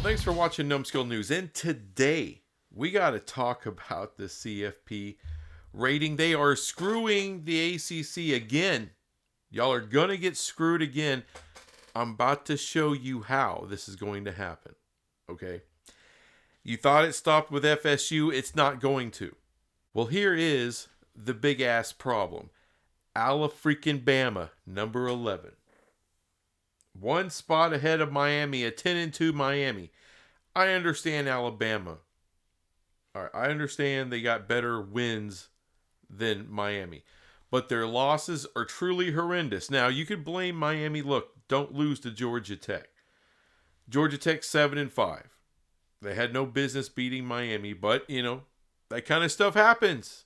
Thanks for watching Numbskull News. And today, we got to talk about the CFP rating. They are screwing the ACC again. Y'all are going to get screwed again. I'm about to show you how this is going to happen. Okay? You thought it stopped with FSU. It's not going to. Well, here is the big-ass problem. Alabama, number 11. One spot ahead of Miami, a 10-2 Miami. I understand Alabama. All right, I understand they got better wins than Miami. But their losses are truly horrendous. Now, you could blame Miami. Look, don't lose to Georgia Tech. Georgia Tech 7-5. They had no business beating Miami, but, you know, that kind of stuff happens.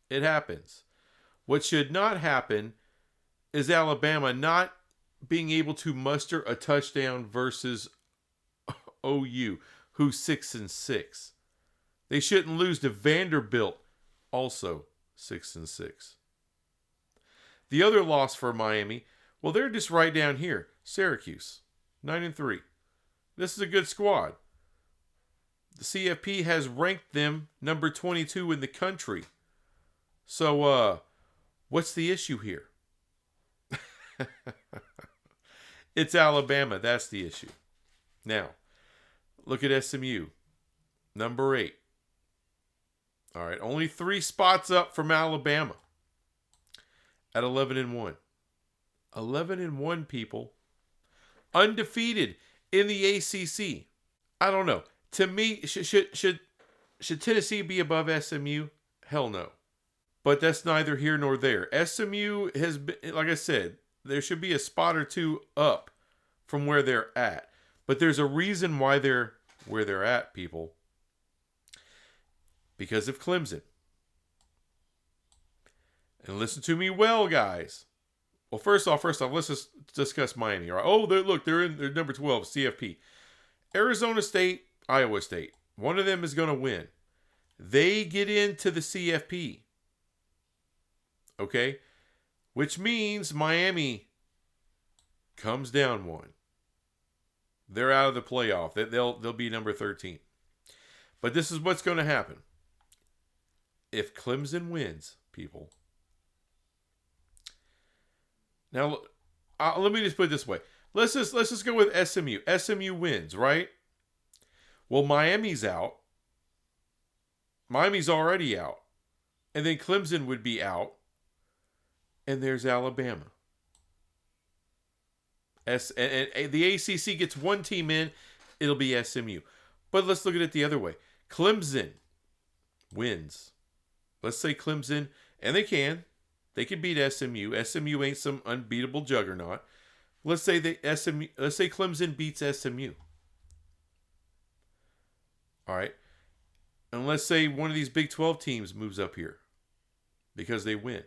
It happens. What should not happen is Alabama not being able to muster a touchdown versus OU, who's 6-6. They shouldn't lose to Vanderbilt, also 6-6. The other loss for Miami, well, they're just right down here. Syracuse, 9-3. This is a good squad. The CFP has ranked them number 22 in the country. So, what's the issue here? It's Alabama. That's the issue. Now, look at SMU. Number 8. All right, only 3 spots up from Alabama at 11-1. 11-1, people. Undefeated in the ACC. I don't know. To me, should Tennessee be above SMU? Hell no. But that's neither here nor there. SMU has been, like I said, there should be a spot or 2 up from where they're at. But there's a reason why they're where they're at, people. Because of Clemson. And listen to me well, guys. Well, first off, let's just discuss Miami. All right? Oh, they're number 12, CFP. Arizona State, Iowa State. One of them is going to win. They get into the CFP. Okay? Which means Miami comes down 1. They're out of the playoff. They'll be number 13. But this is what's going to happen. If Clemson wins, people. Now, let me just put it this way. Let's just go with SMU. SMU wins, right? Well, Miami's out. Miami's already out. And then Clemson would be out. And there's Alabama. And the ACC gets 1 team in. It'll be SMU. But let's look at it the other way. Clemson wins. Let's say Clemson, and they can beat SMU. SMU ain't some unbeatable juggernaut. Let's say Clemson beats SMU. All right. And let's say one of these Big 12 teams moves up here because they win.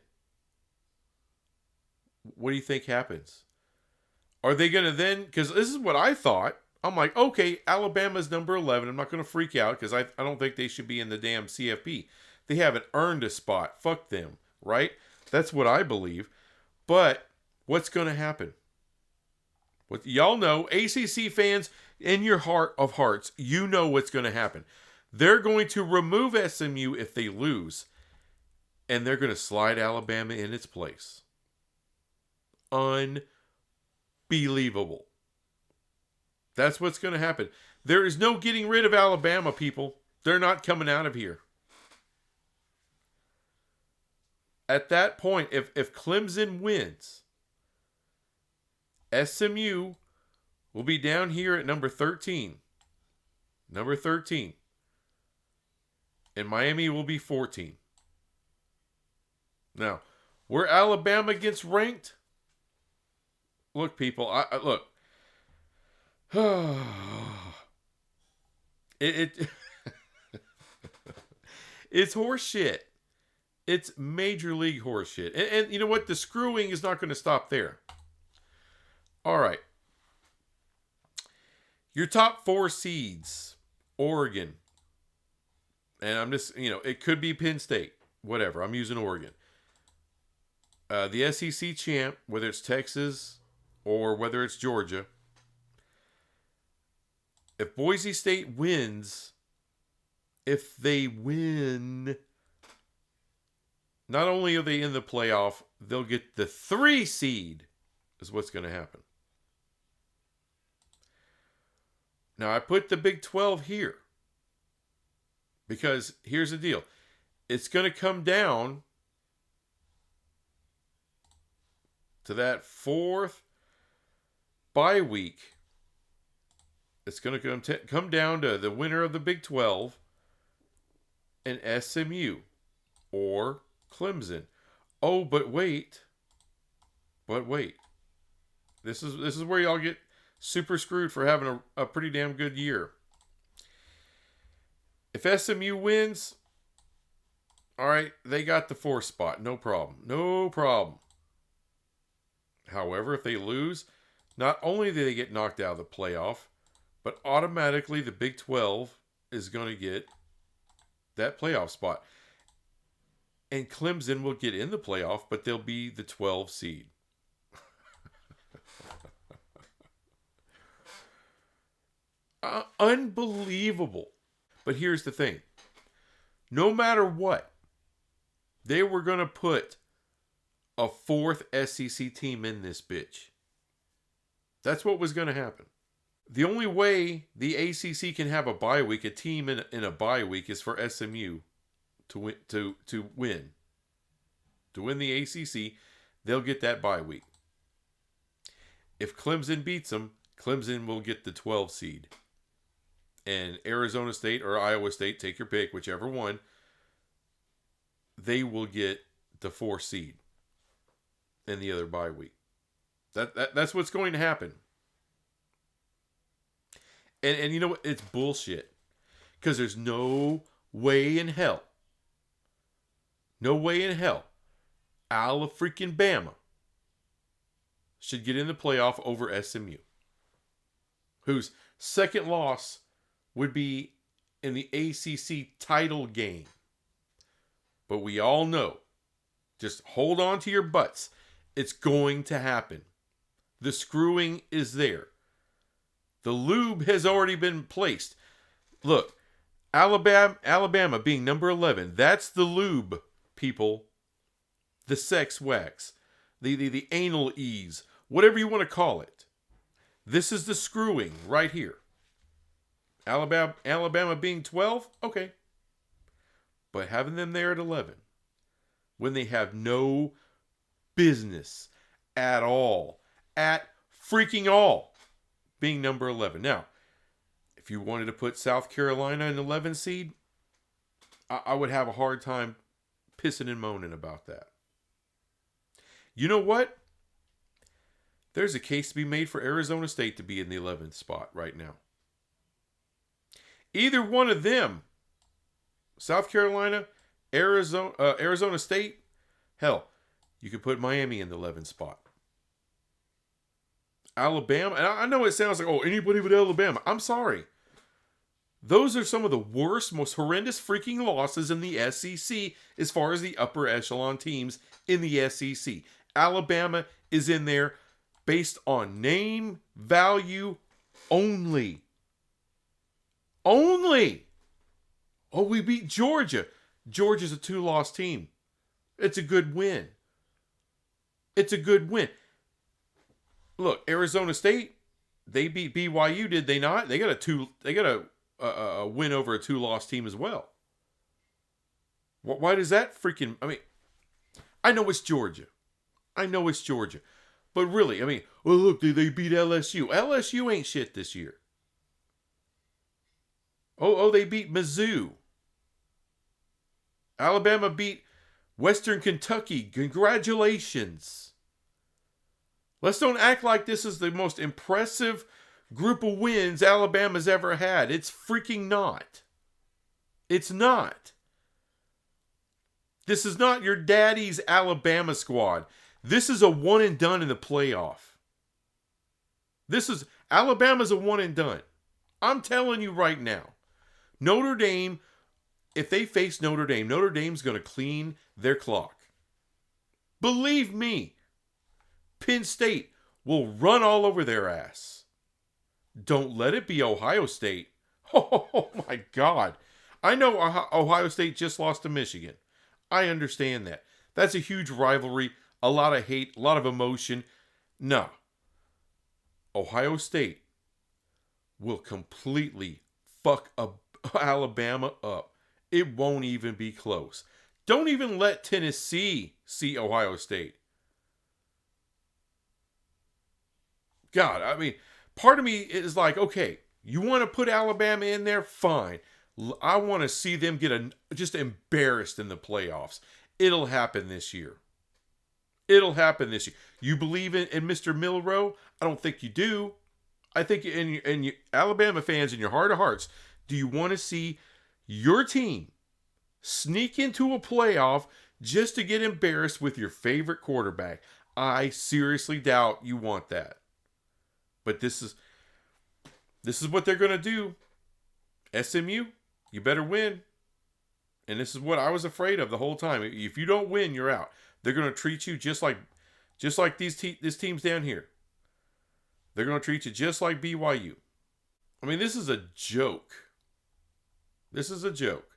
What do you think happens? Are they going to then, because this is what I thought. I'm like, okay, Alabama's number 11. I'm not going to freak out because I don't think they should be in the damn CFP. They haven't earned a spot. Fuck them, right? That's what I believe. But what's going to happen? What y'all know, ACC fans, in your heart of hearts, you know what's going to happen. They're going to remove SMU if they lose, and they're going to slide Alabama in its place. Unbelievable. That's what's going to happen. There is no getting rid of Alabama, people. They're not coming out of here. At that point, if Clemson wins, SMU will be down here at number 13. Number 13. And Miami will be 14. Now, where Alabama gets ranked, look, people, look. It's horse shit. It's major league horse shit. And you know what? The screwing is not going to stop there. All right. Your top 4 seeds, Oregon. And I'm just, it could be Penn State. Whatever. I'm using Oregon. The SEC champ, whether it's Texas or whether it's Georgia. If Boise State wins, if they win, not only are they in the playoff, they'll get the 3 seed, is what's going to happen. Now, I put the Big 12 here because here's the deal. It's going to come down to that 4th bye week. It's going to come down to the winner of the Big 12 and SMU or Clemson. Oh, but wait. This is where y'all get super screwed for having a pretty damn good year. If SMU wins, all right, they got the 4th spot. No problem. However, if they lose, not only do they get knocked out of the playoff, but automatically the Big 12 is going to get that playoff spot. And Clemson will get in the playoff, but they'll be the 12 seed. Unbelievable. But here's the thing. No matter what, they were going to put a 4th SEC team in this bitch. That's what was going to happen. The only way the ACC can have a bye week, a team in a bye week, is for SMU to win. To win the ACC, they'll get that bye week. If Clemson beats them, Clemson will get the 12 seed. And Arizona State or Iowa State, take your pick, whichever one, they will get the 4 seed in the other bye week. That's what's going to happen. And you know what? It's bullshit. Because there's no way in hell, Alabama should get in the playoff over SMU, whose second loss would be in the ACC title game. But we all know, just hold on to your butts, it's going to happen. The screwing is there. The lube has already been placed. Look, Alabama being number 11, that's the lube, people. The sex wax, the anal ease, whatever you want to call it. This is the screwing right here. Alabama being 12, okay. But having them there at 11, when they have no business at all, at freaking all, being number 11. Now, if you wanted to put South Carolina in 11 seed, I would have a hard time pissing and moaning about that. You know what? There's a case to be made for Arizona State to be in the 11th spot right now. Either one of them, South Carolina, Arizona State, hell, you could put Miami in the 11th spot. Alabama, and I know it sounds like, oh, anybody but Alabama. I'm sorry. Those are some of the worst, most horrendous freaking losses in the SEC as far as the upper echelon teams in the SEC. Alabama is in there based on name value only. Only. Oh, we beat Georgia. Georgia's a 2-loss team. It's a good win. It's a good win. Look, Arizona State, they beat BYU, did they not? They got a win over a 2-loss team as well. Why does that freaking... I mean, I know it's Georgia. But really, I mean, well, look, they beat LSU. LSU ain't shit this year. Oh, they beat Mizzou. Alabama beat Western Kentucky. Congratulations. Let's don't act like this is the most impressive group of wins Alabama's ever had. It's freaking not. It's not. This is not your daddy's Alabama squad. This is a one and done in the playoff. Alabama's a one and done. I'm telling you right now. Notre Dame, if they face Notre Dame's going to clean their clock. Believe me, Penn State will run all over their ass. Don't let it be Ohio State. Oh my God. I know Ohio State just lost to Michigan. I understand that. That's a huge rivalry, a lot of hate, a lot of emotion. No. Ohio State will completely fuck Alabama up. It won't even be close. Don't even let Tennessee see Ohio State. God, I mean, part of me is like, okay, you want to put Alabama in there? Fine. I want to see them get just embarrassed in the playoffs. It'll happen this year. It'll happen this year. You believe in Mr. Milroe? I don't think you do. I think in Alabama fans, in your heart of hearts, do you want to see your team sneak into a playoff just to get embarrassed with your favorite quarterback? I seriously doubt you want that. But this is what they're going to do. SMU, you better win. And this is what I was afraid of the whole time. If you don't win, you're out. They're going to treat you just like this team's down here. They're going to treat you just like BYU. I mean, this is a joke. This is a joke.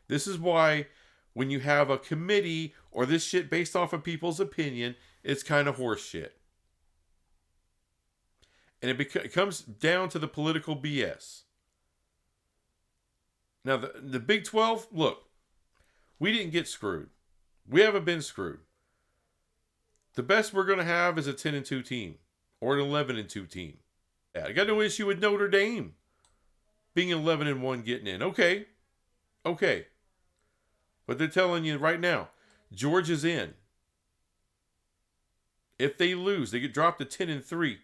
This is why when you have a committee or this shit based off of people's opinion, it's kind of horse shit. And it comes down to the political BS. Now, the Big 12, look, we didn't get screwed. We haven't been screwed. The best we're going to have is a 10-2 team or an 11-2 team. I got no issue with Notre Dame being 11-1 getting in. Okay. But they're telling you right now, Georgia's in. If they lose, they get dropped to 10-3.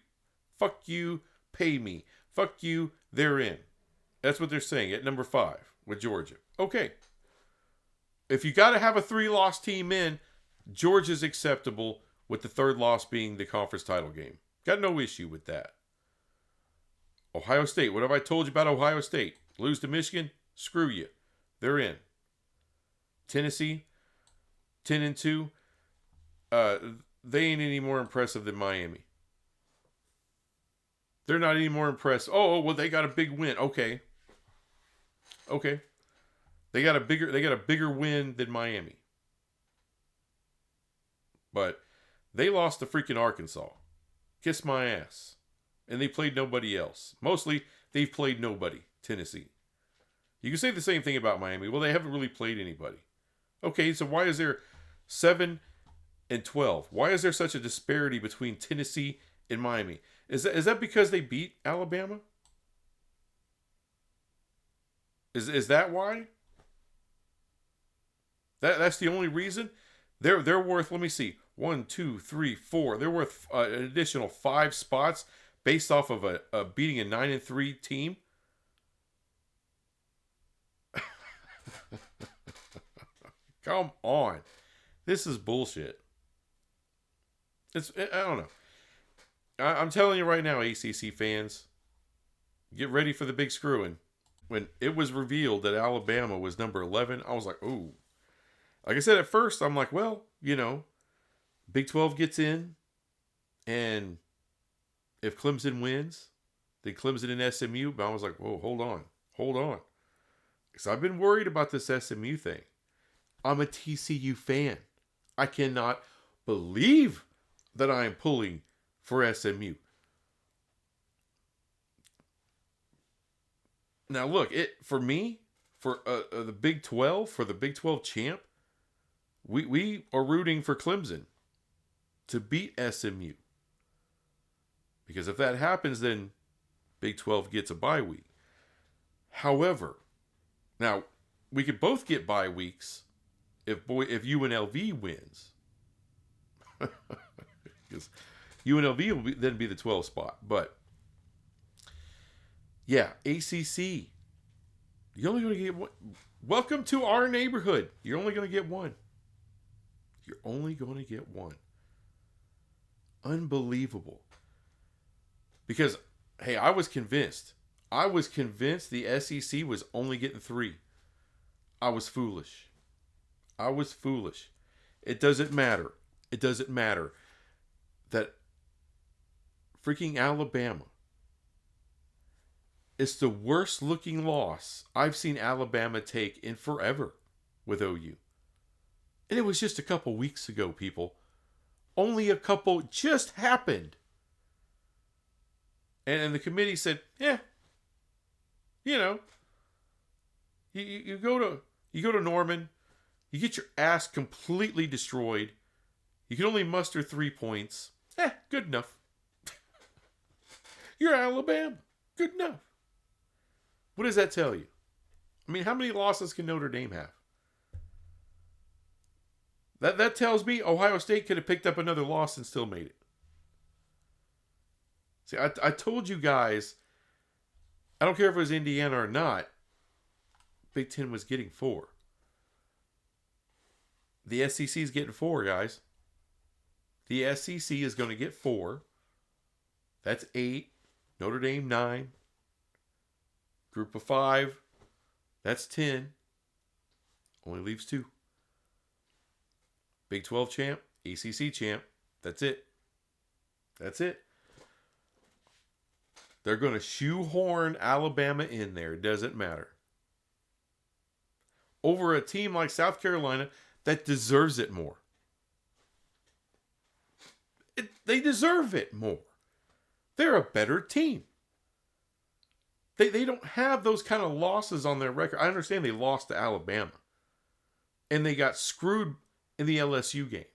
Fuck you, pay me. Fuck you, they're in. That's what they're saying at number 5 with Georgia. Okay. If you got to have a 3-loss team in, Georgia's acceptable, with the third loss being the conference title game. Got no issue with that. Ohio State. What have I told you about Ohio State? Lose to Michigan? Screw you. They're in. Tennessee, 10-2. They ain't any more impressive than Miami. They're not any more impressed. Oh, well, they got a big win. Okay. They got a bigger win than Miami. But they lost to freaking Arkansas. Kiss my ass. And they played nobody else. Mostly, they've played nobody. Tennessee. You can say the same thing about Miami. Well, they haven't really played anybody. Okay, so why is there 7-12? Why is there such a disparity between Tennessee and Miami? Is that because they beat Alabama? Is that why? That's the only reason? They're worth, let me see, 1, 2, 3, 4. They're worth an additional 5 spots based off of a beating a 9-3 team. Come on. This is bullshit. I don't know. I'm telling you right now, ACC fans, get ready for the big screwing. When it was revealed that Alabama was number 11, I was like, ooh. Like I said at first, I'm like, well, Big 12 gets in, and if Clemson wins, then Clemson and SMU. But I was like, whoa, hold on. Because I've been worried about this SMU thing. I'm a TCU fan. I cannot believe that I am pulling for SMU. Now look, for me, for the Big 12, for the Big 12 champ, we are rooting for Clemson to beat SMU. Because if that happens, then Big 12 gets a bye week. However, now we could both get bye weeks if UNLV wins. Because UNLV will then be the 12th spot. But yeah, ACC. You're only going to get one. Welcome to our neighborhood. You're only going to get one. You're only going to get one. Unbelievable. Because, hey, I was convinced. The SEC was only getting 3. I was foolish. It doesn't matter. That freaking Alabama It's the worst looking loss I've seen Alabama take in forever with OU. And it was just a couple weeks ago, people. Only a couple just happened. And the committee said, yeah, you know, you go to Norman, you get your ass completely destroyed. You can only muster 3 points. Good enough. You're Alabama. Good enough. What does that tell you? I mean, how many losses can Notre Dame have? That tells me Ohio State could have picked up another loss and still made it. See, I told you guys, I don't care if it was Indiana or not, Big Ten was getting 4. The SEC is getting 4, guys. The SEC is going to get 4. That's 8. Notre Dame, 9. Group of 5. That's 10. Only leaves 2. Big 12 champ, ACC champ. That's it. That's it. They're going to shoehorn Alabama in there. It doesn't matter. Over a team like South Carolina that deserves it more. They deserve it more. They're a better team. They don't have those kind of losses on their record. I understand they lost to Alabama. And they got screwed in the LSU game.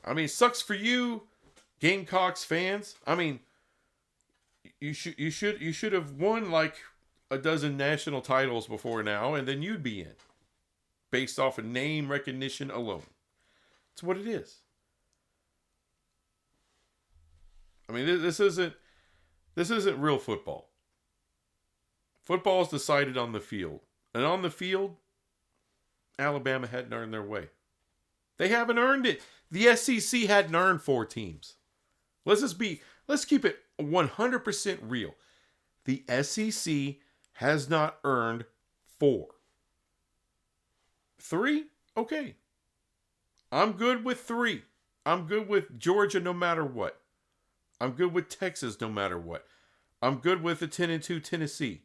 I mean, sucks for you, Gamecocks fans. I mean, you should have won like a dozen national titles before now, and then you'd be in, based off of name recognition alone. It's what it is. I mean, this isn't real football. Football is decided on the field, and on the field, Alabama hadn't earned their way. They haven't earned it. The SEC hadn't earned 4 teams. Let's keep it 100% real. The SEC has not earned 4. 3? Okay. I'm good with 3. I'm good with Georgia no matter what. I'm good with Texas no matter what. I'm good with the 10-2 Tennessee.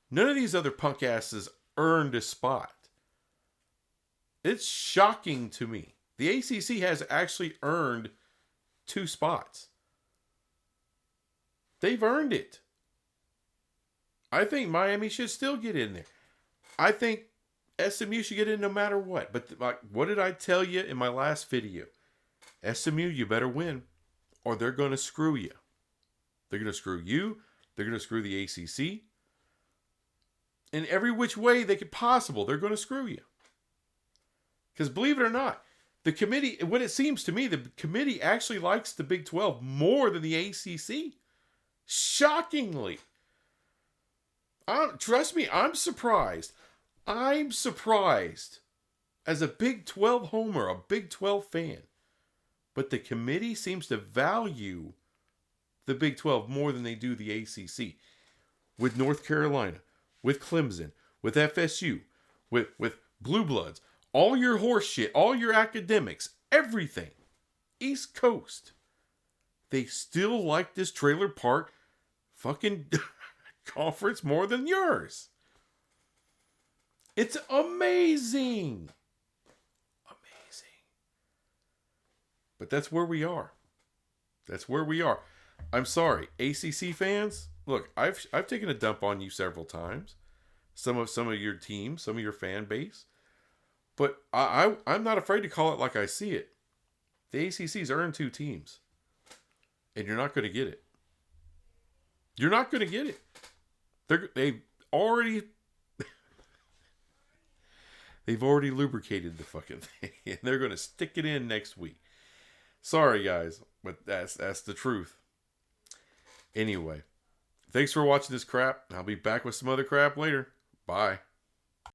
None of these other punk asses earned a spot. It's shocking to me. The ACC has actually earned 2 spots. They've earned it. I think Miami should still get in there. I think SMU should get in no matter what. But like, what did I tell you in my last video? SMU, you better win, or they're going to screw you. They're going to screw you. They're going to screw the ACC. In every which way they could possible, they're going to screw you. Because believe it or not, the committee, what it seems to me, the committee actually likes the Big 12 more than the ACC. Shockingly. Trust me, I'm surprised. I'm surprised as a Big 12 homer, a Big 12 fan. But the committee seems to value the Big 12 more than they do the ACC. With North Carolina, with Clemson, with FSU, with Blue Bloods, all your horse shit, all your academics, everything. East Coast. They still like this trailer park fucking conference more than yours. It's amazing. Amazing. But that's where we are. That's where we are. I'm sorry, ACC fans. Look, I've taken a dump on you several times. Some of your teams, some of your fan base. But I'm not afraid to call it like I see it. The ACC's earned 2 teams. And you're not going to get it. You're not going to get it. They've already lubricated the fucking thing. And they're going to stick it in next week. Sorry, guys. But that's the truth. Anyway. Thanks for watching this crap. I'll be back with some other crap later. Bye.